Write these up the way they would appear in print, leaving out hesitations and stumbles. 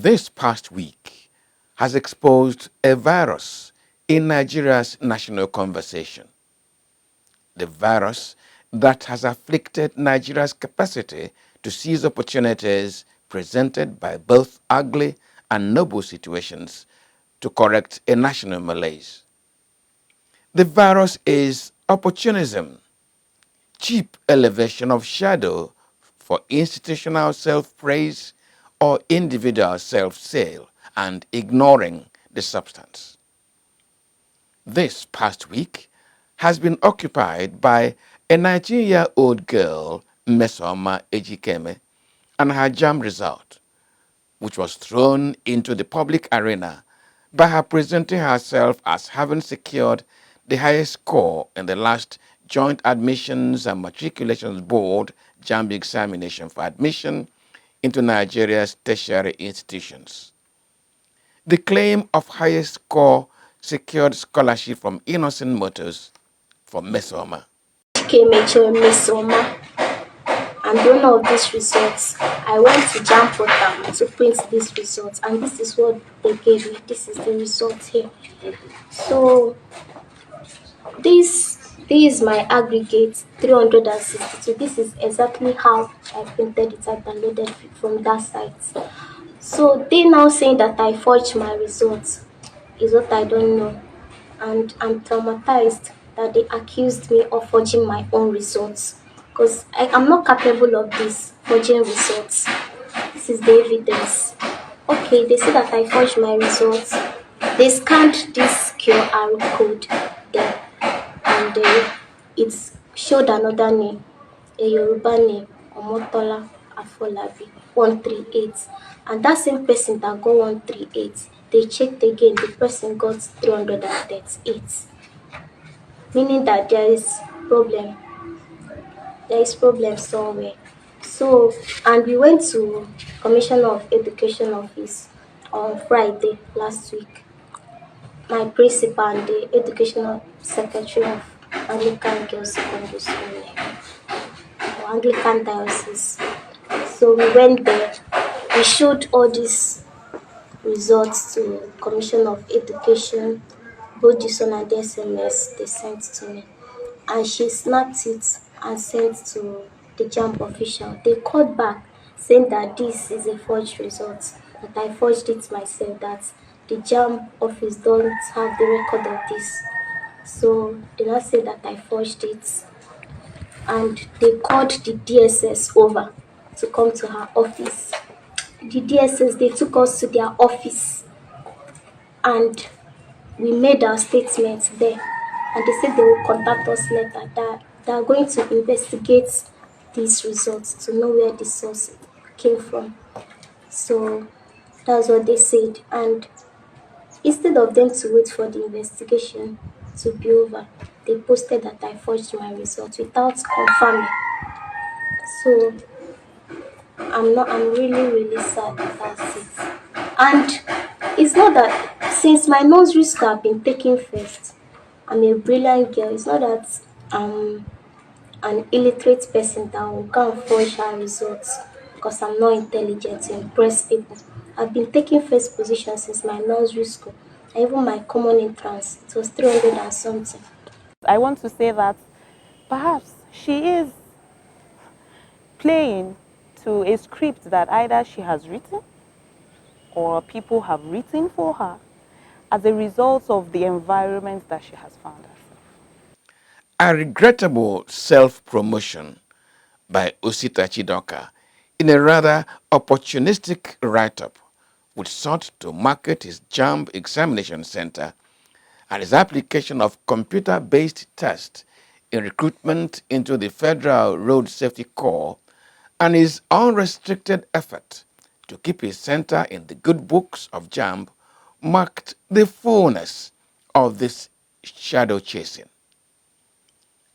This past week has exposed a virus in Nigeria's national conversation. The virus that has afflicted Nigeria's capacity to seize opportunities presented by both ugly and noble situations to correct a national malaise. The virus is opportunism, cheap elevation of shadow for institutional self-praise or individual self-sale, and ignoring the substance. This past week has been occupied by a 19-year-old girl, Mmesoma Ejikeme, and her JAMB result, which was thrown into the public arena by her presenting herself as having secured the highest score in the last Joint Admissions and Matriculations Board JAMB examination for admission into Nigeria's tertiary institutions. The claim of highest score secured scholarship from Innocent Motors for Mmesoma. Mmesoma, and one of these results, I went to JAMB portal to print these results, and this is what they gave me. This is the result here. So this is my aggregate 362. This is exactly how I printed it. I downloaded it from that site. So they now saying that I forged my results is what I don't know, and I'm traumatized that they accused me of forging my own results, because I'm not capable of this forging results. This is the evidence. Okay, they say that I forged my results. They scanned this QR code there, and it showed another name, a Yoruba name, Omotola Afolabi, 138. And that same person that got 138, they checked again, the person got 338. Meaning that there is problem. There is problem somewhere. So, and we went to Commissioner of Education office on Friday last week. My principal and the educational secretary of Anglican Girls Secondary School, or Anglican Diocese. So we went there. We showed all these results to Commission of Education, both this one and the SMS they sent to me. And she snapped it and sent to the JAMB official. They called back saying that this is a forged result, that I forged it myself, that the JAMB office don't have the record of this. So they now say that I forged it, and they called the DSS over to come to her office. The DSS, they took us to their office, and we made our statement there, and they said they will contact us later, that they are going to investigate these results to know where the source came from. So that's what they said, and instead of them to wait for the investigation to be over, they posted that I forged my results without confirming. So I'm really sad that that's it. And it's not that since my nursery school have been taken first, I'm a brilliant girl. It's not that I'm an illiterate person that will go and forge her results because I'm not intelligent to impress people. I've been taking first position since my nursery school. And even my common entrance, it was 300 and something. I want to say that perhaps she is playing to a script that either she has written or people have written for her as a result of the environment that she has found herself. A regrettable self-promotion by Osita Chidoka in a rather opportunistic write-up which sought to market his JAMB examination center and his application of computer-based tests in recruitment into the Federal Road Safety Corps and his unrestricted effort to keep his center in the good books of JAMB marked the fullness of this shadow chasing.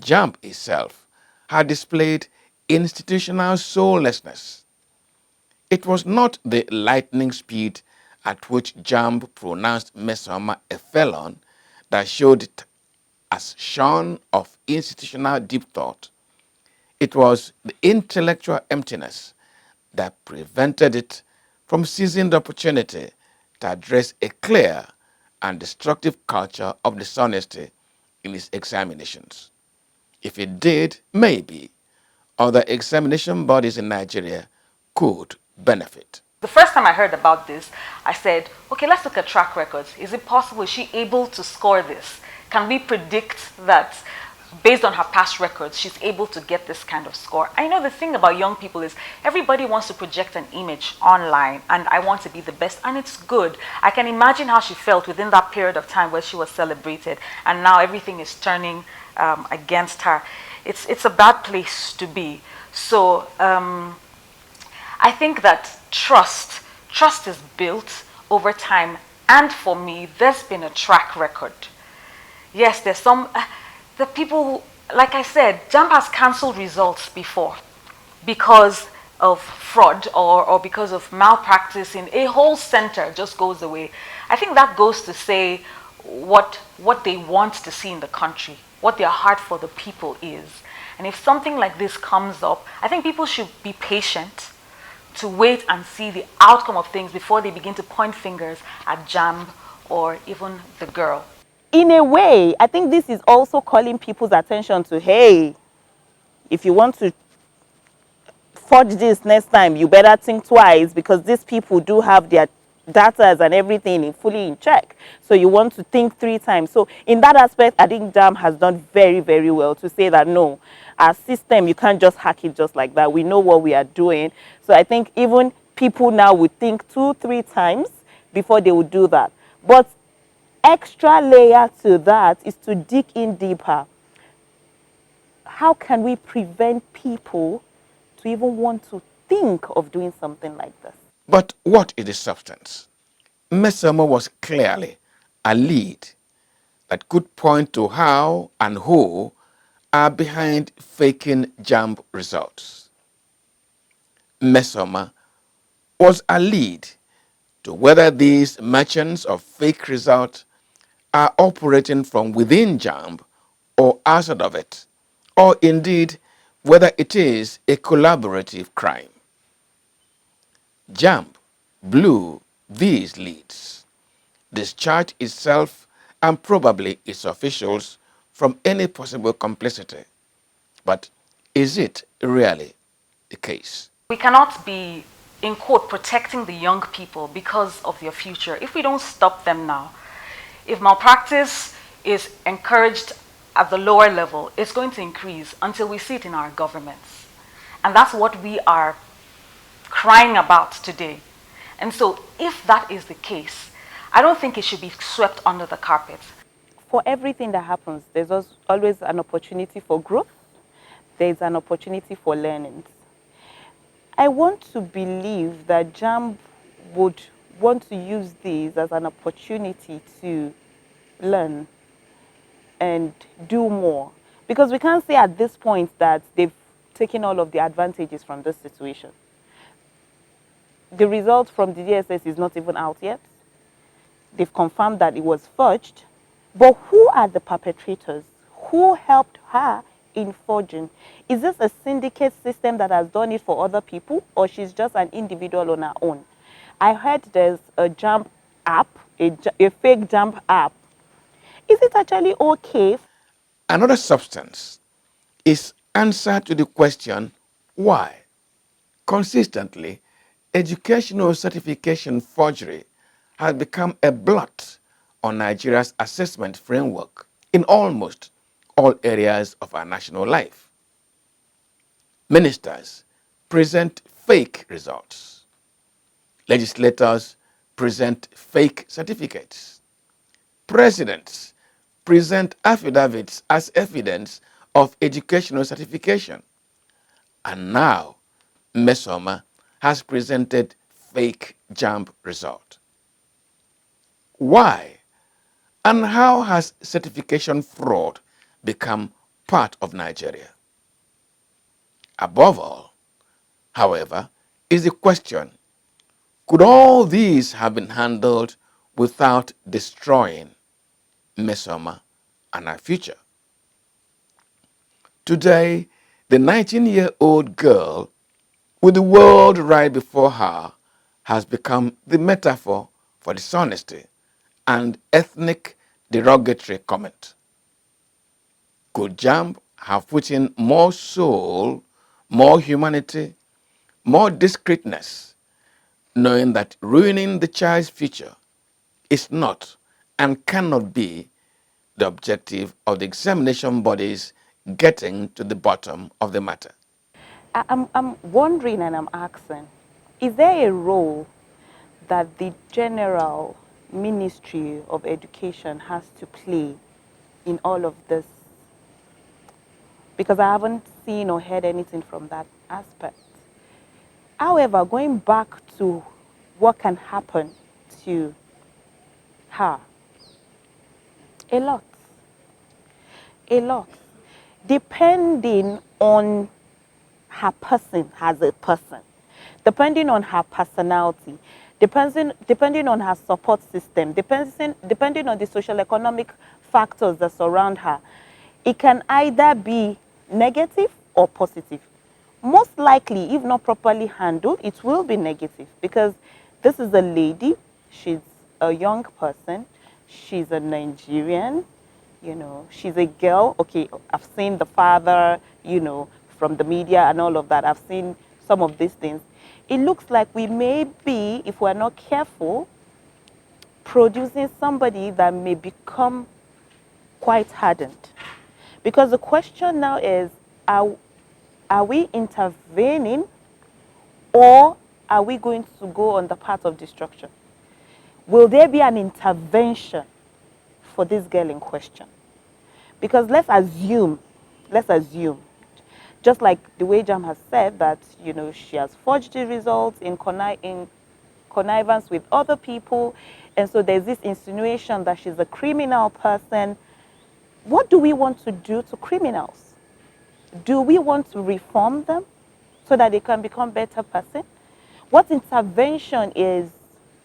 JAMB itself had displayed institutional soullessness. It was not the lightning speed at which JAMB pronounced Mmesoma a felon that showed it as shorn of institutional deep thought. It was the intellectual emptiness that prevented it from seizing the opportunity to address a clear and destructive culture of dishonesty in its examinations. If it did, maybe other examination bodies in Nigeria could benefit. The first time I heard about this, I said, okay, let's look at track records. Is it possible? Is she able to score this? Can we predict that based on her past records, she's able to get this kind of score? I know the thing about young people is everybody wants to project an image online, and I want to be the best, and it's good. I can imagine how she felt within that period of time where she was celebrated, and now everything is turning against her. It's a bad place to be. So I think that trust is built over time, and for me, there's been a track record. Yes, there's some, the people, like I said, JAMB has cancelled results before because of fraud or because of malpractice in a whole center just goes away. I think that goes to say what they want to see in the country, what their heart for the people is. And if something like this comes up, I think people should be patient to wait and see the outcome of things before they begin to point fingers at JAMB or even the girl. In a way, I think this is also calling people's attention to, hey, if you want to forge this next time, you better think twice, because these people do have their data and everything fully in check. So you want to think 3 times. So in that aspect, I think JAMB has done very, very well to say that no, our system, you can't just hack it just like that. We know what we are doing. So I think even people now would think 2, 3 times before they would do that. But extra layer to that is to dig in deeper. How can we prevent people to even want to think of doing something like this? But what is the substance? Mmesoma was clearly a lead that could point to how and who are behind faking JAMB results. Mmesoma was a lead to whether these merchants of fake results are operating from within JAMB or outside of it, or indeed whether it is a collaborative crime. JAMB blew these leads, discharged itself and probably its officials from any possible complicity. But is it really the case? We cannot be, in quote, protecting the young people because of their future if we don't stop them now. If malpractice is encouraged at the lower level, it's going to increase until we see it in our governments. And that's what we are crying about today. And so if that is the case, I don't think it should be swept under the carpet. For everything that happens, there's always an opportunity for growth. There's an opportunity for learning. I want to believe that JAMB would want to use this as an opportunity to learn and do more. Because we can't say at this point that they've taken all of the advantages from this situation. The result from the DSS is not even out yet. They've confirmed that it was forged. But who are the perpetrators? Who helped her in forging? Is this a syndicate system that has done it for other people, or she's just an individual on her own? I heard there's a JAMB app, a fake JAMB app. Is it actually okay? Another substance is answer to the question, why? Consistently, educational certification forgery has become a blot on Nigeria's assessment framework in almost all areas of our national life. Ministers present fake results. Legislators present fake certificates. Presidents present affidavits as evidence of educational certification. And now, Mmesoma has presented fake JAMB result. Why and how has certification fraud become part of Nigeria? Above all, however, is the question, could all these have been handled without destroying Mmesoma and our future? Today, the 19-year-old girl with the world right before her has become the metaphor for dishonesty and ethnic derogatory comment. Could JAMB have put in more soul, more humanity, more discreetness, knowing that ruining the child's future is not and cannot be the objective of the examination bodies getting to the bottom of the matter? I'm wondering and I'm asking, is there a role that the General Ministry of Education has to play in all of this? Because I haven't seen or heard anything from that aspect. However, going back to what can happen to her, a lot, a lot, depending on her person as a person, depending on her personality, depending on her support system, depending on the social economic factors that surround her. It can either be negative or positive. Most likely, if not properly handled, it will be negative because this is a lady, she's a young person, she's a Nigerian, she's a girl. Okay, I've seen the father, from the media and all of that. I've seen some of these things. It looks like we may be, if we're not careful, producing somebody that may become quite hardened. Because the question now is, are we intervening or are we going to go on the path of destruction? Will there be an intervention for this girl in question? Because let's assume, just like the way Jam has said that, she has forged the results in connivance with other people. And so there's this insinuation that she's a criminal person. What do we want to do to criminals? Do we want to reform them so that they can become better person? What intervention is,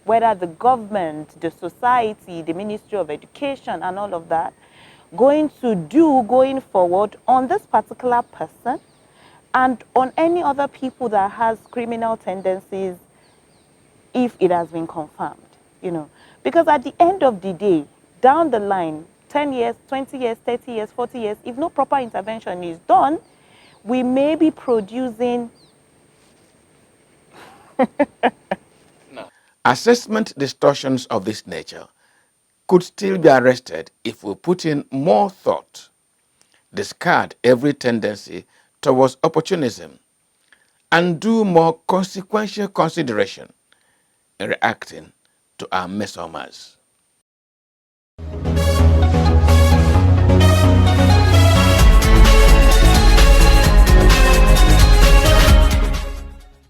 whether the government, the society, the Ministry of Education and all of that, going to do going forward on this particular person and on any other people that has criminal tendencies if it has been confirmed? Because at the end of the day, down the line, 10 years, 20 years, 30 years, 40 years, if no proper intervention is done, we may be producing. Assessment distortions of this nature could still be arrested if we put in more thought, discard every tendency towards opportunism, and do more consequential consideration in reacting to our Mmesomas.